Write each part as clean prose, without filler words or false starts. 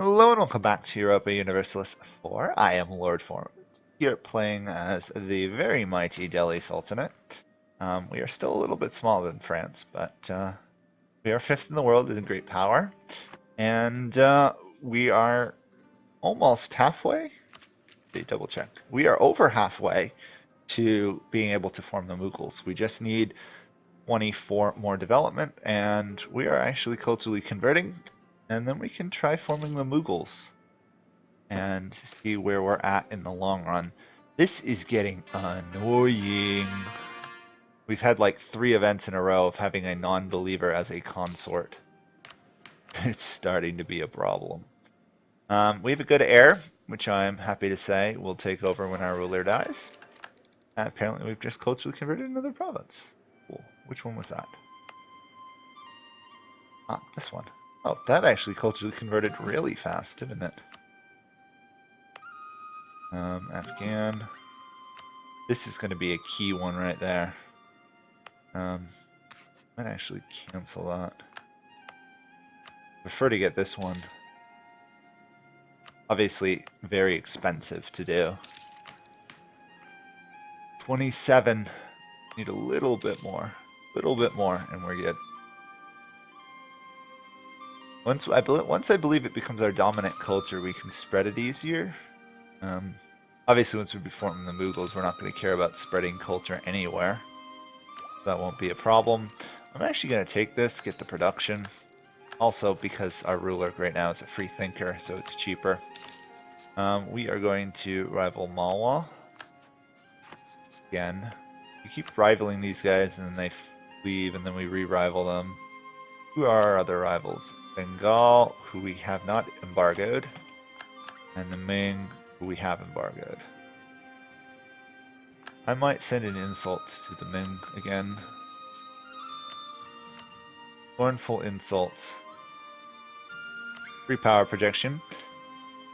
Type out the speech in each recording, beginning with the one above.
Hello and welcome back to Europa Universalis 4. I am Lord Forwind, here playing as the very mighty Delhi Sultanate. We are still a little bit smaller than France, but we are fifth in the world in great power. And we are almost halfway. Double check. We are over halfway to being able to form the Mughals. We just need 24 more development, and we are actually culturally converting. And then we can try forming the Mughals and see where we're at in the long run. This is getting annoying. We've had like 3 events in a row of having a non-believer as a consort. It's starting to be a problem. We have a good heir, which I'm happy to say will take over when our ruler dies. And apparently we've just culturally converted another province. Cool. Which one was that? Ah, this one. Oh, that actually culturally converted really fast, didn't it? Afghan. This is going to be a key one right there. Might actually cancel that. Prefer to get this one. Obviously, very expensive to do. 27. Need a little bit more. And we're good. Once I believe it becomes our dominant culture, we can spread it easier. Obviously, once we be forming the Mughals, we're not going to care about spreading culture anywhere. That won't be a problem. I'm actually going to take this, get the production. Also, because our ruler right now is a free thinker, so it's cheaper. We are going to rival Malwa. Again. We keep rivaling these guys, and then they leave, and then we re-rival them. Who are our other rivals? Bengal, who we have not embargoed. And the Ming, who we have embargoed. I might send an insult to the Ming again. Scornful insults. Free power projection.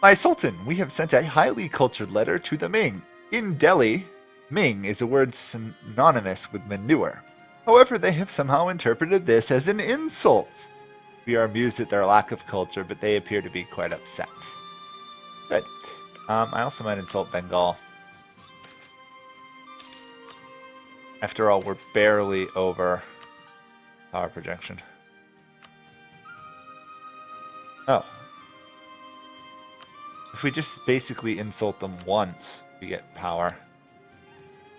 My Sultan, we have sent a highly cultured letter to the Ming. In Delhi, Ming is a word synonymous with manure. However, they have somehow interpreted this as an insult. We are amused at their lack of culture, but they appear to be quite upset. Good. I also might insult Bengal. After all, we're barely over power projection. Oh. If we just basically insult them once, we get power.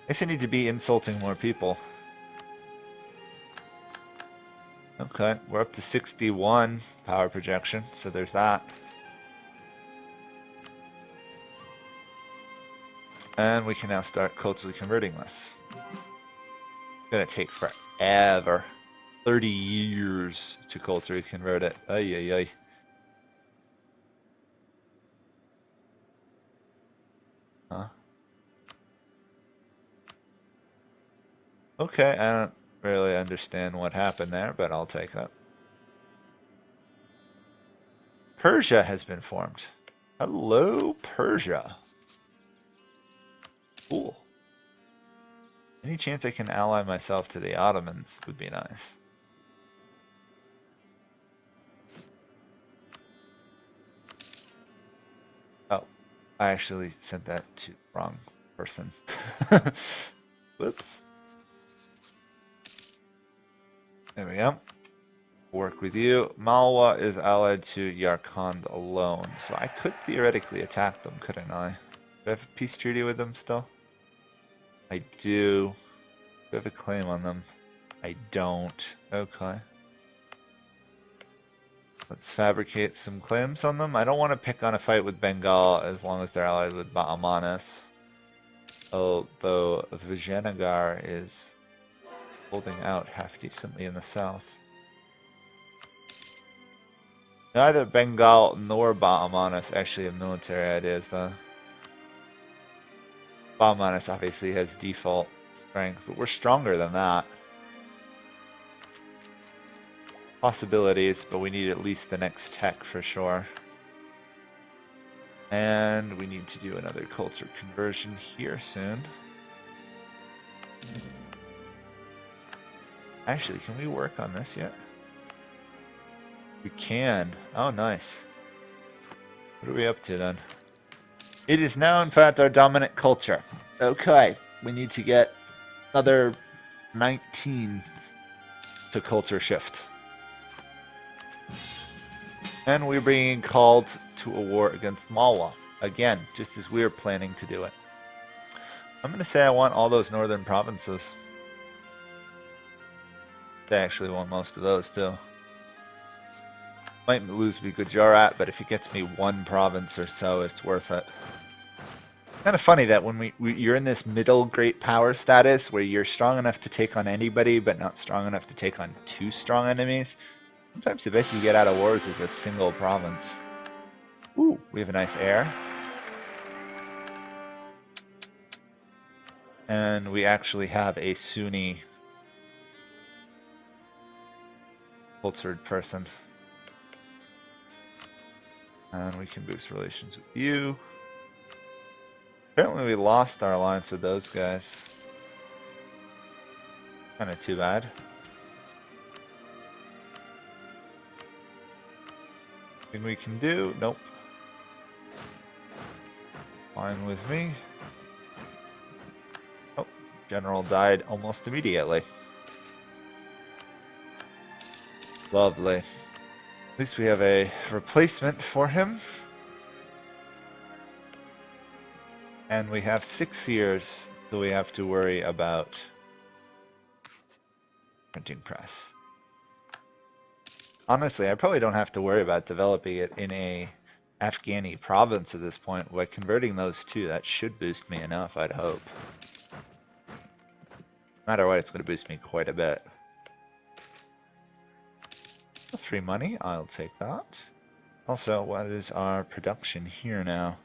I guess I need to be insulting more people. Okay, we're up to 61 power projection, so there's that. And we can now start culturally converting this. It's gonna take forever. 30 years to culturally convert it. Ay, ay, ay. Huh? Okay, I don't really understand what happened there, but I'll take that. Persia has been formed. Hello, Persia. Cool. Any chance I can ally myself to the Ottomans would be nice. Oh, I actually sent that to the wrong person. Whoops. There we go. Work with you. Malwa is allied to Yarkand alone, so I could theoretically attack them, couldn't I? Do I have a peace treaty with them still? I do. Do I have a claim on them? I don't. Okay. Let's fabricate some claims on them. I don't want to pick on a fight with Bengal as long as they're allied with Bahamanis. Although Vijayanagar is holding out half decently in the south. Neither Bengal nor Bahamanis actually have military ideas, though. Bahamanis obviously has default strength, but we're stronger than that. Possibilities, but we need at least the next tech for sure. And we need to do another culture conversion here soon. Actually, can we work on this yet? We can. Oh, nice. What are we up to then? It is now, in fact, our dominant culture. Okay, we need to get another 19 to culture shift. And we're being called to a war against Malwa. Again, just as we were planning to do it. I'm going to say I want all those northern provinces. I actually want most of those too. Might lose me Gujarat, but if it gets me one province or so, it's worth it. Kind of funny that when you're in this middle great power status where you're strong enough to take on anybody, but not strong enough to take on two strong enemies. Sometimes the best you get out of wars is a single province. Ooh, we have a nice heir. And we actually have a Sunni cultured person. And we can boost relations with you. Apparently we lost our alliance with those guys. Kind of too bad. Thing we can do? Nope. Fine with me. Oh, General died almost immediately. Lovely. At least we have a replacement for him. And we have 6 years till we have to worry about printing press. Honestly, I probably don't have to worry about developing it in a Afghani province at this point. By converting those two, that should boost me enough, I'd hope. No matter what, it's going to boost me quite a bit. Free money, I'll take that. Also, what is our production here now?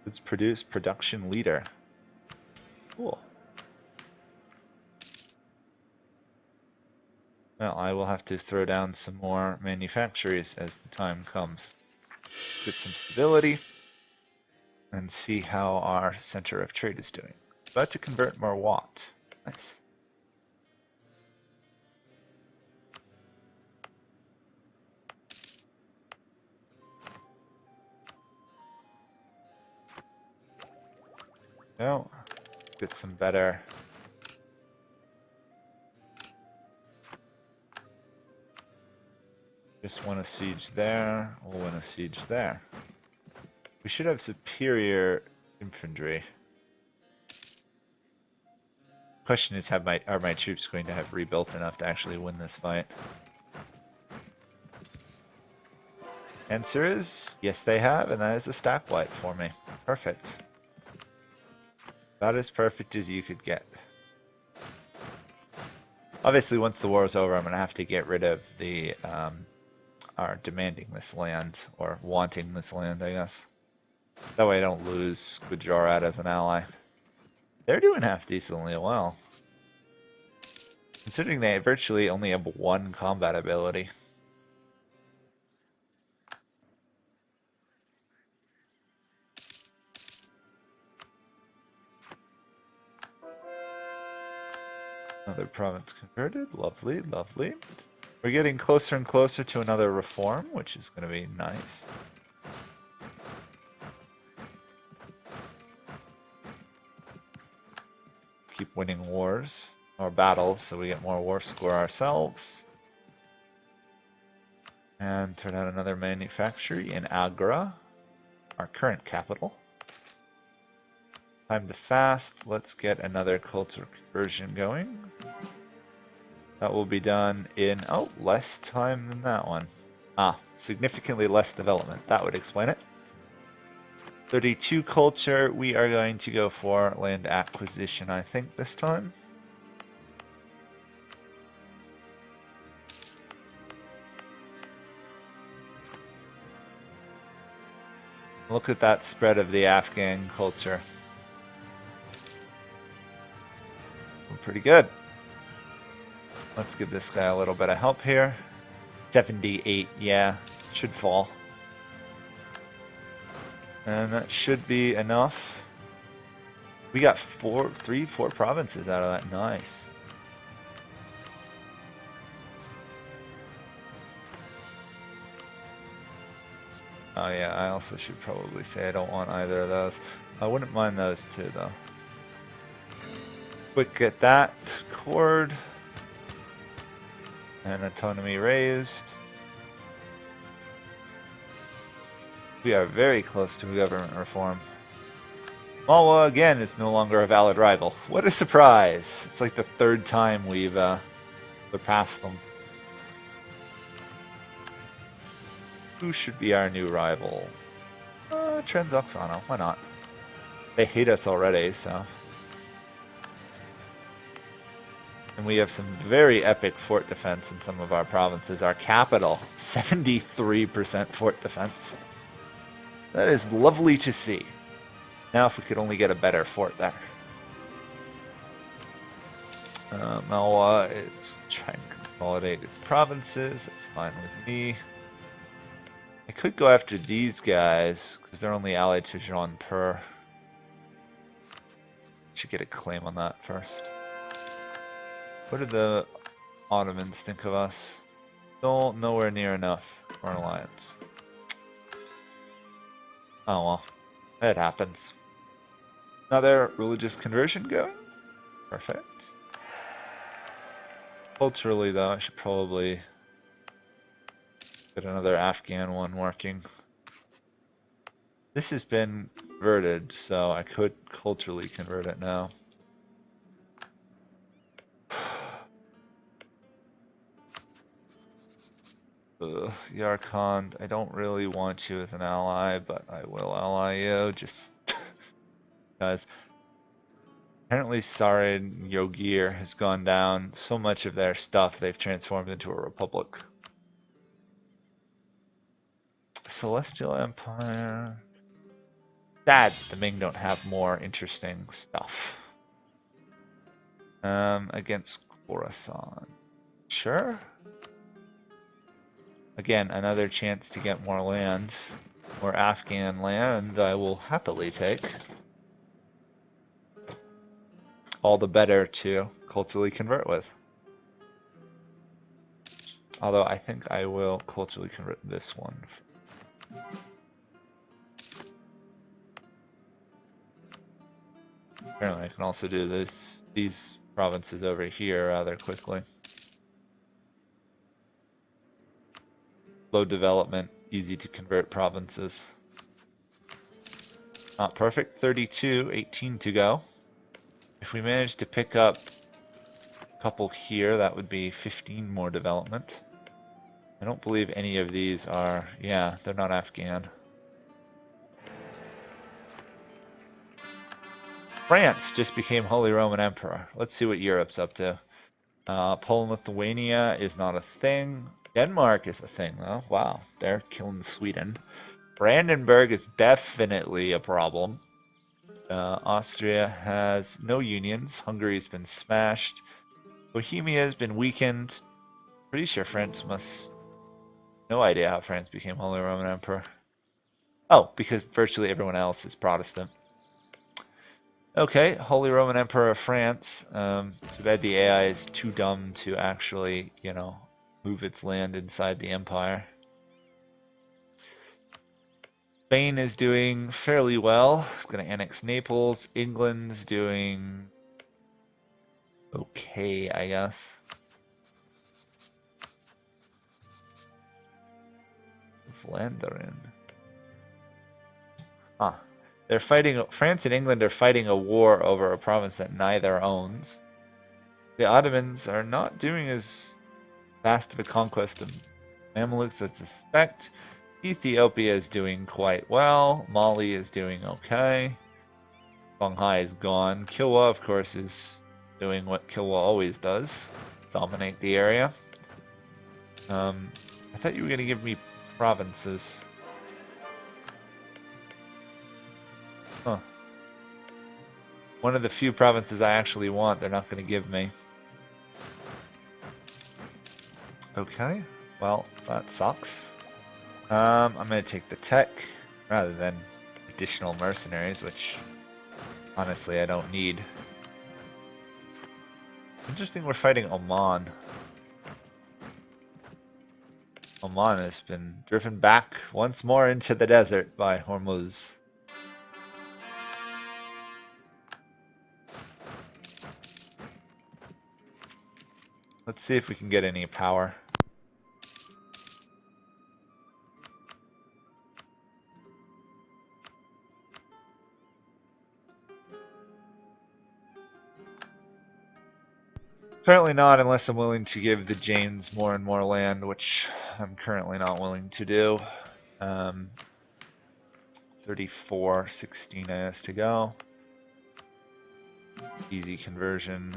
Let's produce production leader. Cool. Well, I will have to throw down some more manufactories as the time comes. Get some stability and see how our center of trade is doing. About to convert more watt. Nice. No, get some better. Just win a siege there, we'll win a siege there. We should have superior infantry. Question is, are my troops going to have rebuilt enough to actually win this fight? Answer is, yes they have, and that is a stack wipe for me. Perfect. About as perfect as you could get. Obviously, once the war is over, I'm going to have to get rid of the are demanding this land, or wanting this land, I guess. That way I don't lose Gujarat as an ally. They're doing half decently well. Considering they virtually only have one combat ability. Another province converted. Lovely, lovely. We're getting closer and closer to another reform, which is going to be nice. Keep winning wars, or battles, so we get more war score ourselves. And turn out another manufactory in Agra, our current capital. Time to fast. Let's get another culture conversion going. That will be done in, oh, less time than that one. Ah, significantly less development. That would explain it. 32 culture. We are going to go for land acquisition, I think, this time. Look at that spread of the Afghan culture. Pretty good. Let's give this guy a little bit of help here. 78, yeah, should fall. And that should be enough. We got 4 provinces out of that. Nice. Oh yeah, I also should probably say I don't want either of those. I wouldn't mind those two though. Quick get that cord and autonomy raised. We are very close to government reform. Malwa again is no longer a valid rival. What a surprise! It's like the third time we've surpassed them. Who should be our new rival? Transoxana, why not? They hate us already, so. And we have some very epic fort defense in some of our provinces. Our capital, 73% fort defense. That is lovely to see. Now if we could only get a better fort there. Malwa is trying to consolidate its provinces. That's fine with me. I could go after these guys, because they're only allied to Jaunpur. Should get a claim on that first. What do the Ottomans think of us? Still nowhere near enough for an alliance. Oh well, it happens. Another religious conversion going? Perfect. Culturally though, I should probably get another Afghan one working. This has been converted, so I could culturally convert it now. Yarkand, I don't really want you as an ally, but I will ally you, just because. Apparently Sarin Yogir has gone down. So much of their stuff they've transformed into a republic. Celestial Empire. Sad the Ming don't have more interesting stuff. Against Khorasan. Sure. Again, another chance to get more land. More Afghan land I will happily take. All the better to culturally convert with. Although I think I will culturally convert this one. Apparently I can also do these provinces over here rather quickly. Low development, easy to convert provinces. Not perfect, 32, 18 to go. If we manage to pick up a couple here, that would be 15 more development. I don't believe any of these are, yeah, they're not Afghan. France just became Holy Roman Emperor. Let's see what Europe's up to. Poland, Lithuania is not a thing. Denmark is a thing though. Wow, they're killing Sweden. Brandenburg is definitely a problem. Austria has no unions. Hungary's been smashed. Bohemia has been weakened. Pretty sure France must... No idea how France became Holy Roman Emperor. Oh, because virtually everyone else is Protestant. Okay, Holy Roman Emperor of France. Too bad the AI is too dumb to actually, you know, move its land inside the empire. Spain is doing fairly well. It's going to annex Naples. England's doing okay, I guess. Flandern. Huh. They're fighting. France and England are fighting a war over a province that neither owns. The Ottomans are not doing as fast of a conquest of Mamluks as I suspect. Ethiopia is doing quite well. Mali is doing okay. Songhai is gone. Kilwa, of course, is doing what Kilwa always does. Dominate the area. I thought you were going to give me provinces. Huh. One of the few provinces I actually want, they're not going to give me. Okay. Well, that sucks. I'm going to take the tech rather than additional mercenaries, which honestly I don't need. Interesting we're fighting Oman. Oman has been driven back once more into the desert by Hormuz. Let's see if we can get any power. Currently not, unless I'm willing to give the Jains more and more land, which I'm currently not willing to do. 34, 16 has to go. Easy conversion.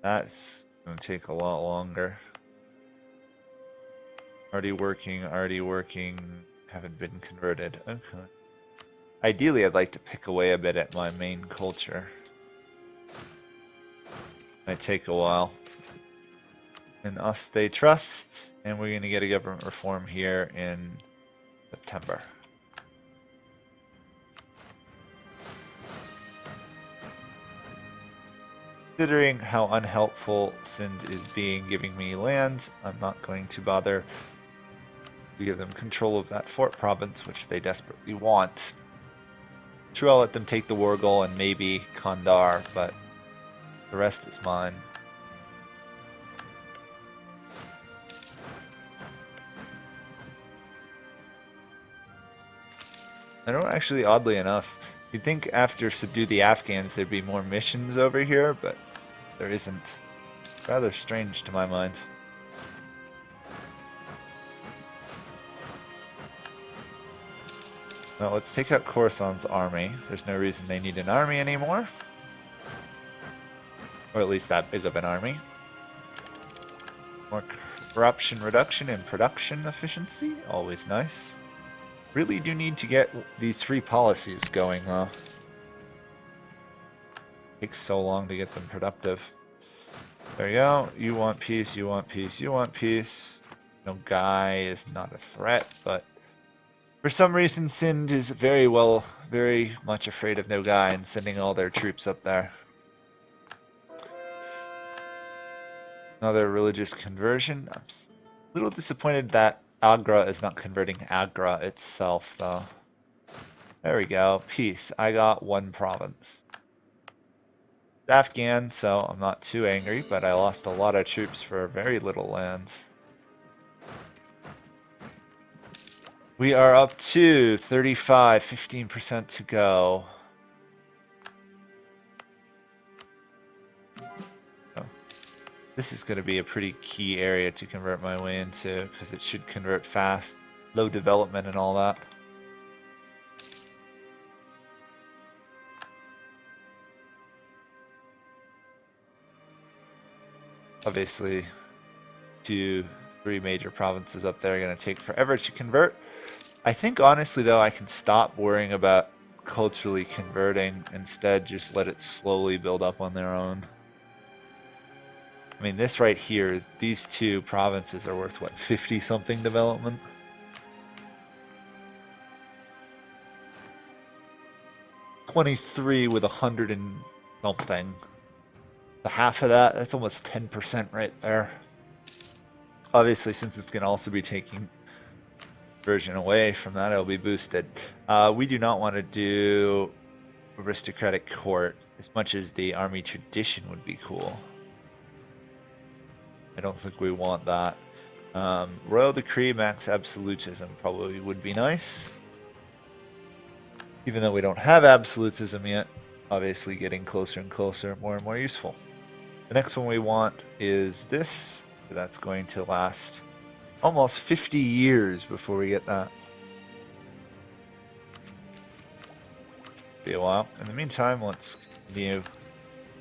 That's going to take a lot longer. Already working, haven't been converted. Okay. Ideally, I'd like to pick away a bit at my main culture. Might take a while. In us they trust, and we're going to get a government reform here in September. Considering how unhelpful Sind is being giving me land, I'm not going to bother to give them control of that fort province, which they desperately want. Sure, I'll let them take the Wargol and maybe Kandar, but the rest is mine. I don't actually, oddly enough, you'd think after Subdue the Afghans there'd be more missions over here, but there isn't. Rather strange to my mind. Well, let's take out Khorasan's army. There's no reason they need an army anymore. Or at least that big of an army. More corruption reduction and production efficiency. Always nice. Really do need to get these free policies going though. Takes so long to get them productive. There you go. You want peace, you want peace, you want peace. No, Guy is not a threat, but for some reason Sind is very much afraid of Nogai and sending all their troops up there. Another religious conversion. I'm a little disappointed that Agra is not converting Agra itself though. There we go. Peace. I got one province. It's Afghan, so I'm not too angry, but I lost a lot of troops for very little land. We are up to 35, 15% to go. Oh. This is going to be a pretty key area to convert my way into, because it should convert fast, low development and all that. Obviously, 2, 3 major provinces up there are going to take forever to convert. I think honestly though I can stop worrying about culturally converting, instead just let it slowly build up on their own. I mean, this right here, these 2 provinces are worth what, 50 something development? $23 with 100 and something. The half of that, that's almost 10% right there. Obviously, since it's going to also be taking version away from that, it'll be boosted. We do not want to do aristocratic court as much as the army tradition would be cool. I don't think we want that. Royal decree max absolutism probably would be nice. Even though we don't have absolutism yet, obviously getting closer and closer, more and more useful. The next one we want is this. That's going to last almost 50 years before we get that. Be a while. In the meantime, let's continue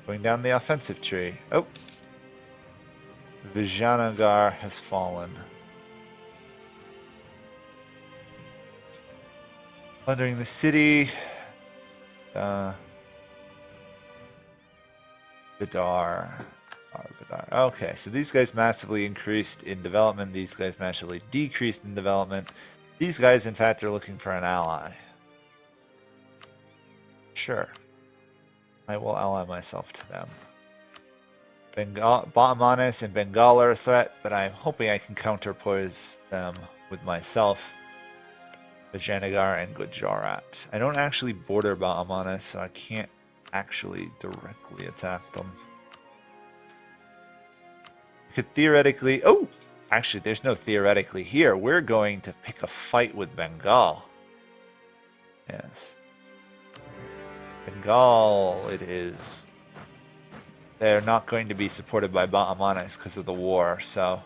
going down the offensive tree. Oh! Vijayanagar has fallen. Plundering the city. Bidar. Okay, so these guys massively increased in development. These guys massively decreased in development. These guys, in fact, are looking for an ally. Sure. I will ally myself to them. Bahmanis and Bengal are a threat, but I'm hoping I can counterpose them with myself, Vijayanagar and Gujarat. I don't actually border Bahmanis, so I can't actually directly attack them. Could theoretically... Oh! Actually, there's no theoretically here. We're going to pick a fight with Bengal. Yes. Bengal, it is. They're not going to be supported by Bahmanis because of the war, so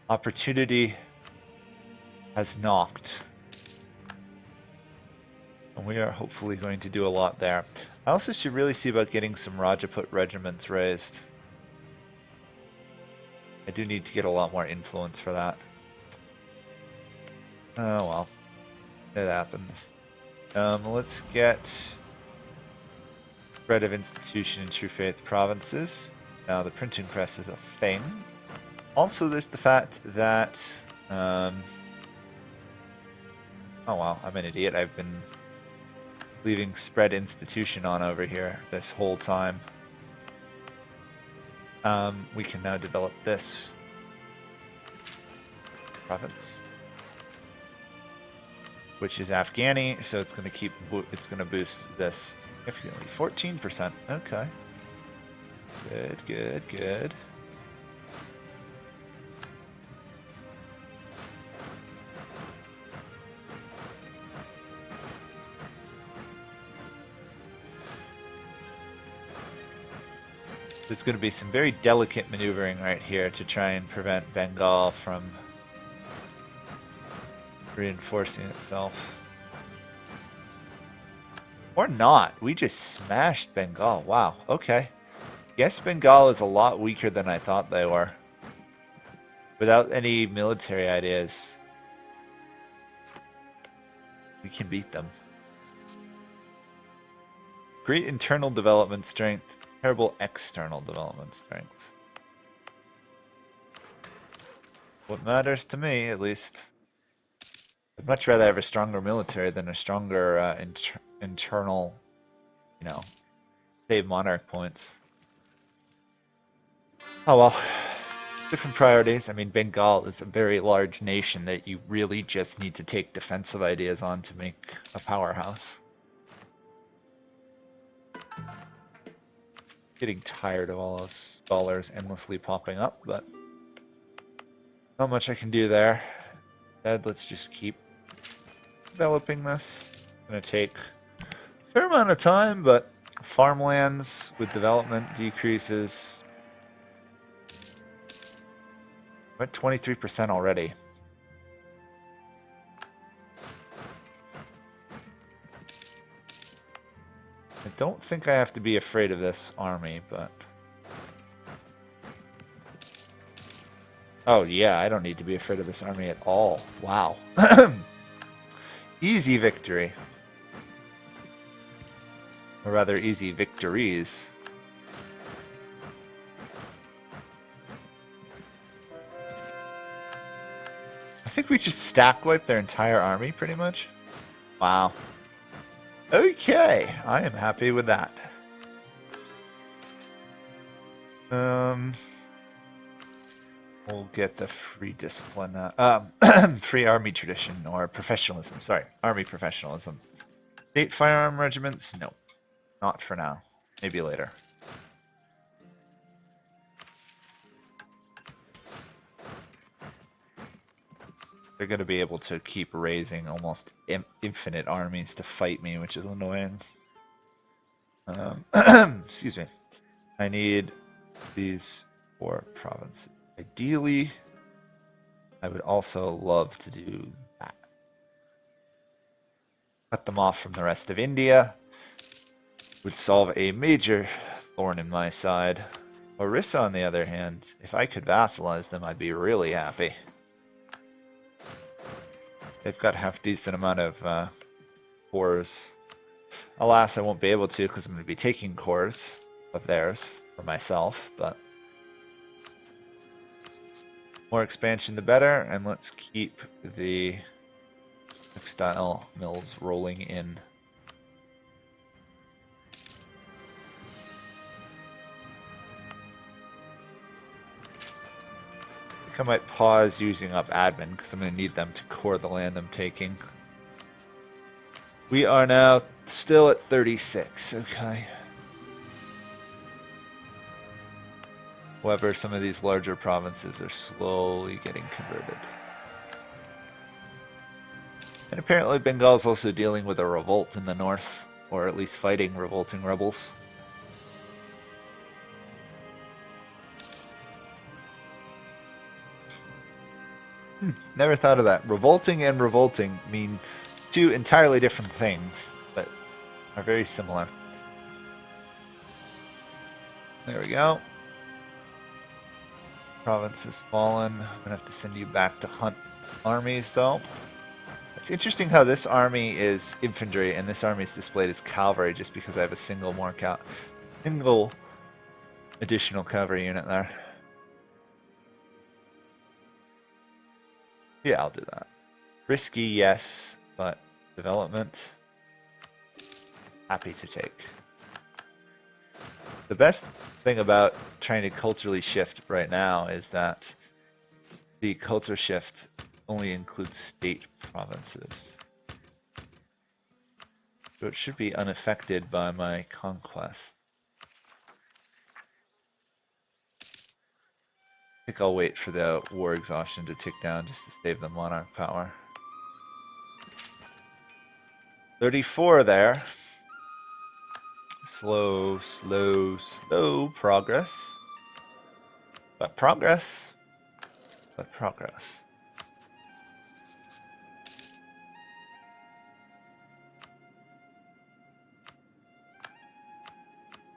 opportunity has knocked. And we are hopefully going to do a lot there. I also should really see about getting some Rajput regiments raised. I do need to get a lot more influence for that. Oh well, it happens. Let's get spread of institution and true faith provinces. Now the printing press is a thing. Also, there's the fact that oh wow, I'm an idiot. I've been leaving spread institution on over here this whole time. We can now develop this province, which is Afghani, so it's going to keep, it's going to boost this significantly. 14%. Okay. Good, good, good. There's going to be some very delicate maneuvering right here to try and prevent Bengal from reinforcing itself. Or not. We just smashed Bengal. Wow. Okay. Guess Bengal is a lot weaker than I thought they were. Without any military ideas, we can beat them. Great internal development strength. Terrible external development strength. What matters to me, at least. I'd much rather have a stronger military than a stronger internal, you know, save monarch points. Oh well, different priorities. I mean, Bengal is a very large nation that you really just need to take defensive ideas on to make a powerhouse. Getting tired of all those scholars endlessly popping up, but not much I can do there. Instead, let's just keep developing this. It's going to take a fair amount of time, but farmlands with development decreases. We're at 23% already. I don't think I have to be afraid of this army, but... Oh yeah, I don't need to be afraid of this army at all. Wow. Easy victory. Or rather, easy victories. I think we just stack wipe their entire army, pretty much. Wow. Okay, I am happy with that. We'll get the free discipline, free army tradition, or professionalism, sorry, army professionalism. State firearm regiments? No, not for now, maybe later. They're going to be able to keep raising almost infinite armies to fight me, which is annoying. Excuse me. I need these 4 provinces. Ideally, I would also love to do that. Cut them off from the rest of India. Would solve a major thorn in my side. Orissa, on the other hand, if I could vassalize them, I'd be really happy. They've got half-decent amount of cores. Alas, I won't be able to because I'm going to be taking cores of theirs for myself, but more expansion the better, and let's keep the textile mills rolling in. I might pause using up admin because I'm going to need them to core the land I'm taking. We are now still at 36, okay. However, some of these larger provinces are slowly getting converted. And apparently Bengal is also dealing with a revolt in the north, or at least fighting revolting rebels. Never thought of that. Revolting and revolting mean two entirely different things, but are very similar. There we go. Province has fallen. I'm gonna have to send you back to hunt armies, though. It's interesting how this army is infantry and this army is displayed as cavalry, just because I have a single additional cavalry unit there. Yeah, I'll do that. Risky, yes, but development, happy to take. The best thing about trying to culturally shift right now is that the culture shift only includes state provinces. So it should be unaffected by my conquest. I think I'll wait for the war exhaustion to tick down just to save the monarch power. 34 there. Slow, slow, slow progress. But progress. But progress.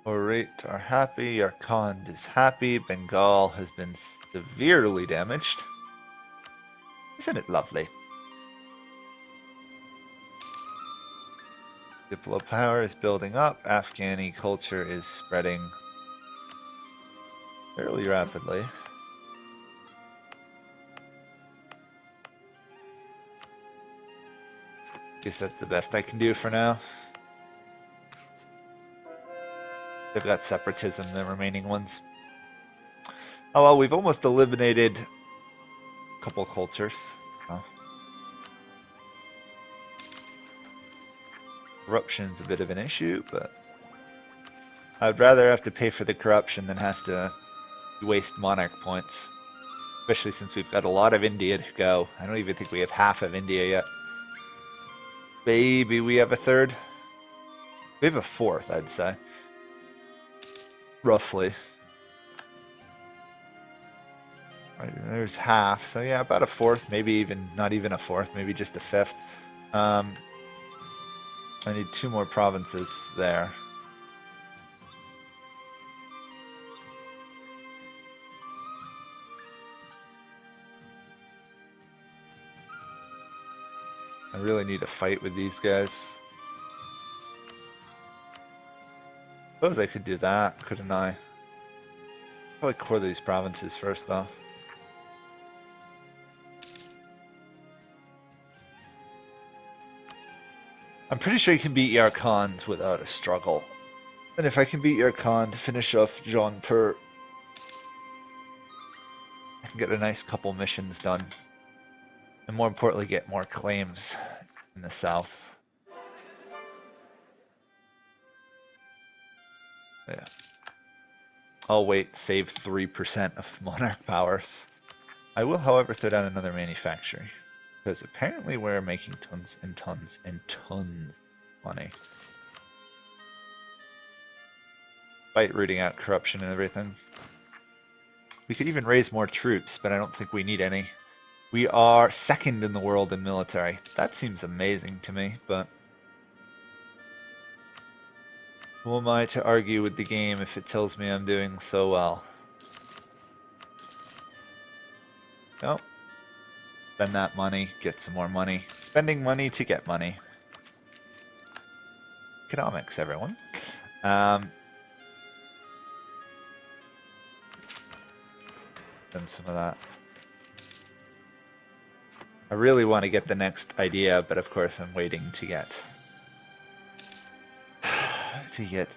Orit are happy, Yarkand is happy, Bengal has been severely damaged. Isn't it lovely? Diplo power is building up, Afghani culture is spreading fairly rapidly. Guess that's the best I can do for now. They've got separatism, the remaining ones. Oh well, we've almost eliminated a couple cultures. Oh. Corruption's a bit of an issue, but I'd rather have to pay for the corruption than have to waste monarch points. Especially since we've got a lot of India to go. I don't even think we have half of India yet. Maybe we have a third. We have a fourth, I'd say. Roughly. Right, there's half, so yeah, about a fourth, maybe even not even a fourth, maybe just a fifth. I need 2 more provinces there. I really need to fight with these guys. Suppose I could do that, couldn't I? Probably core these provinces first, though. I'm pretty sure you can beat Yarkand without a struggle. And if I can beat Yarkand, finish off Jaunpur, I can get a nice couple missions done. And more importantly, get more claims in the south. Yeah. I'll wait, save 3% of monarch powers. I will, however, throw down another manufacturing. Because apparently we're making tons and tons and tons of money. Despite rooting out corruption and everything. We could even raise more troops, but I don't think we need any. We are second in the world in military. That seems amazing to me, but who am I to argue with the game if it tells me I'm doing so well? No. Spend that money, get some more money. Spending money to get money. Economics, everyone. Then some of that. I really want to get the next idea, but of course I'm waiting to get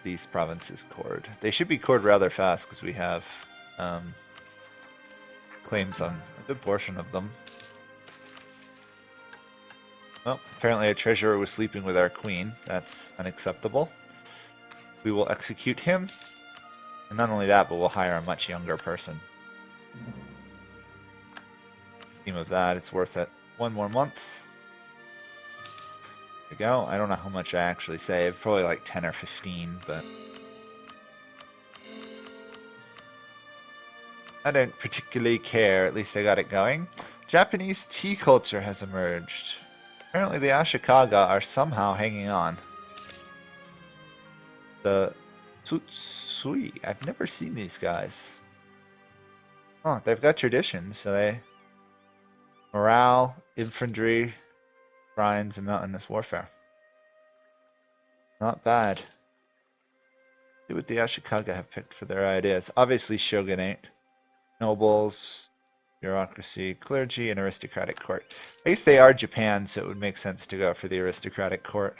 these provinces cored. They should be cored rather fast because we have claims on Good portion of them. Well, apparently a treasurer was sleeping with our queen. That's unacceptable. We will execute him. And not only that, but we'll hire a much younger person. Team of that, it's worth it. One more month. There we go. I don't know how much I actually saved. Probably like 10 or 15, but I don't particularly care. At least I got it going. Japanese tea culture has emerged. Apparently the Ashikaga are somehow hanging on. The Tsutsui. I've never seen these guys. Oh, they've got traditions, so they... Morale, infantry, shrines, and mountainous warfare. Not bad. See what the Ashikaga have picked for their ideas. Obviously shogunate, nobles, bureaucracy, clergy, and aristocratic court. I guess they are Japan, so it would make sense to go for the aristocratic court.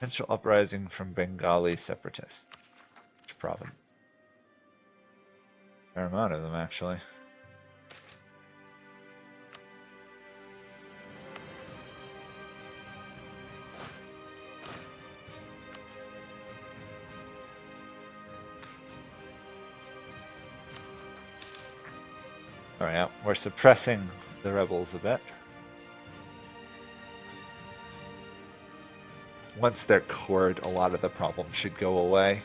Potential uprising from Bengali separatists. Which province? Fair amount of them, actually. Alright, we're suppressing the rebels a bit. Once they're cored, a lot of the problems should go away.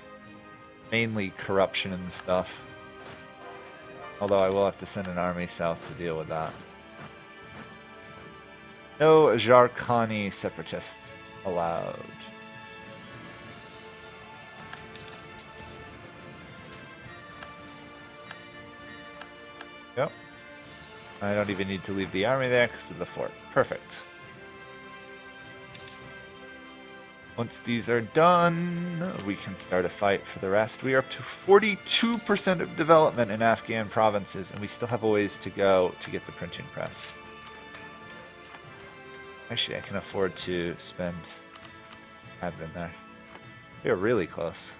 Mainly corruption and stuff. Although I will have to send an army south to deal with that. No Jharkhani separatists allowed. Yep. I don't even need to leave the army there because of the fort. Perfect. Once these are done, we can start a fight for the rest. We are up to 42% of development in Afghan provinces, and we still have a ways to go to get the printing press. Actually, I can afford to spend admin there. We are really close.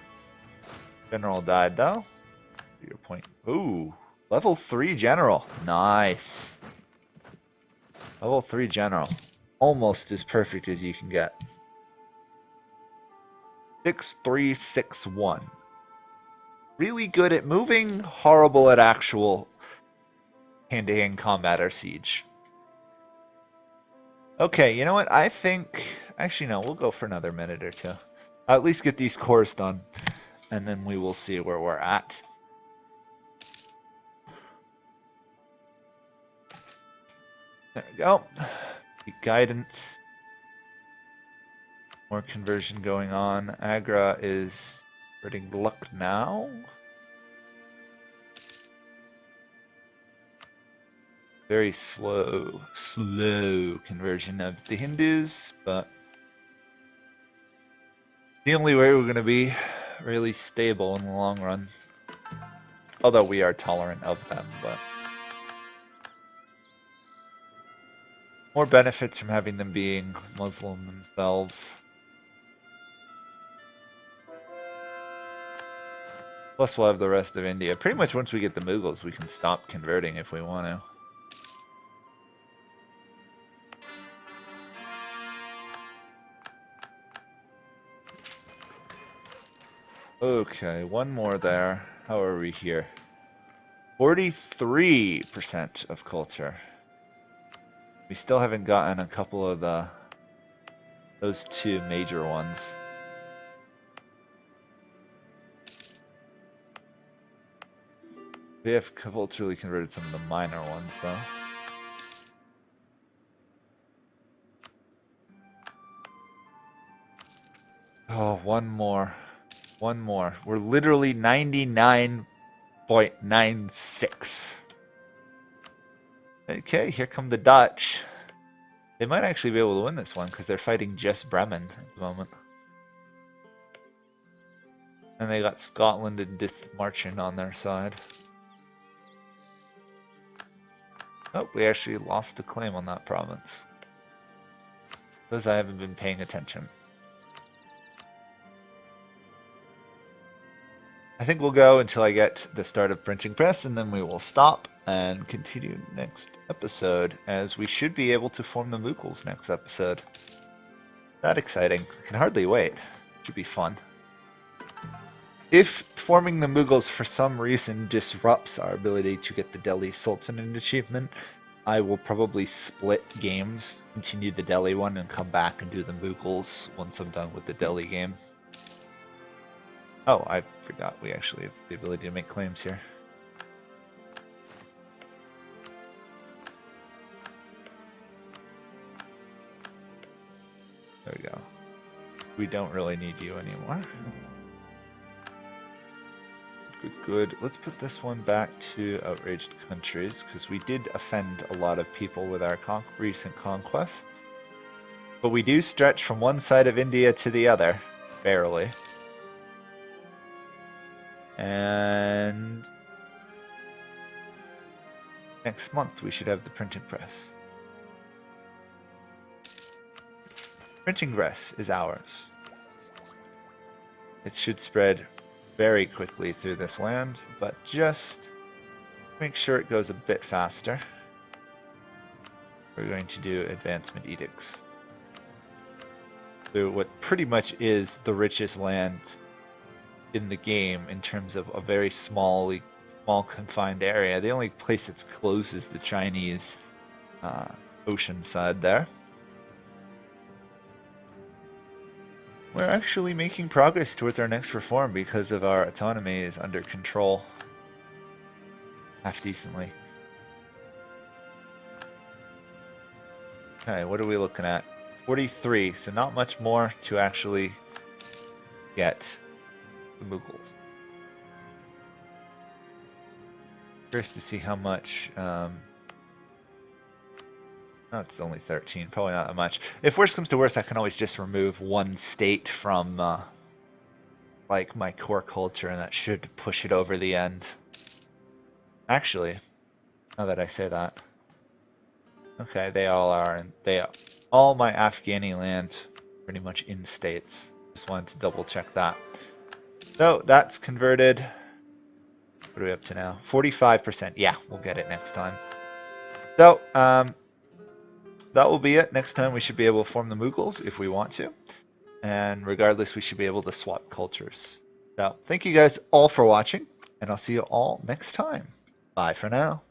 General died, though. Your point. Ooh, level 3 general. Nice. Level 3 general. Almost as perfect as you can get. 6361. Really good at moving, horrible at actual hand-to-hand combat or siege. Okay, you know what? I think... Actually, no, we'll go for another minute or two. I'll at least get these cores done, and then we will see where we're at. There we go. The guidance. More conversion going on. Agra is spreading luck now. Very slow conversion of the Hindus, but the only way we're going to be really stable in the long run. Although we are tolerant of them, but more benefits from having them being Muslim themselves. Plus we'll have the rest of India. Pretty much once we get the Mughals, we can stop converting if we want to. Okay, one more there. How are we here? 43% of culture. We still haven't gotten a couple of those two major ones. We have culturally converted some of the minor ones, though. Oh, one more. One more. We're literally 99.96. Okay, here come the Dutch. They might actually be able to win this one because they're fighting just Bremen at the moment. And they got Scotland and Dithmarschen on their side. Oh, we actually lost a claim on that province. Because I haven't been paying attention. I think we'll go until I get the start of printing press, and then we will stop and continue next episode, as we should be able to form the Mughals next episode. That exciting. I can hardly wait. Should be fun. If forming the Mughals for some reason disrupts our ability to get the Delhi Sultanate achievement, I will probably split games, continue the Delhi one, and come back and do the Mughals once I'm done with the Delhi game. Oh, I forgot we actually have the ability to make claims here. There we go. We don't really need you anymore. Good, good. Let's put this one back to outraged countries, because we did offend a lot of people with our recent conquests. But we do stretch from one side of India to the other, barely. And next month we should have the printing press. Printing press is ours. It should spread very quickly through this land, but just make sure it goes a bit faster. We're going to do advancement edicts. So what pretty much is the richest land in the game in terms of a very small confined area. The only place that's close is the Chinese ocean side there. We're actually making progress towards our next reform because of our autonomy is under control. Half decently. Okay, what are we looking at? 43, so not much more to actually get the Mughals. Curious to see how much. No, it's only 13. Probably not that much. If worst comes to worst, I can always just remove one state from like my core culture, and that should push it over the end. Actually, now that I say that, okay, they all are, and all my Afghani land pretty much in states. Just wanted to double check that. So that's converted. What are we up to now? 45%. Yeah, we'll get it next time. So that will be it. Next time we should be able to form the Mughals if we want to. And regardless, we should be able to swap cultures. So thank you guys all for watching, and I'll see you all next time. Bye for now.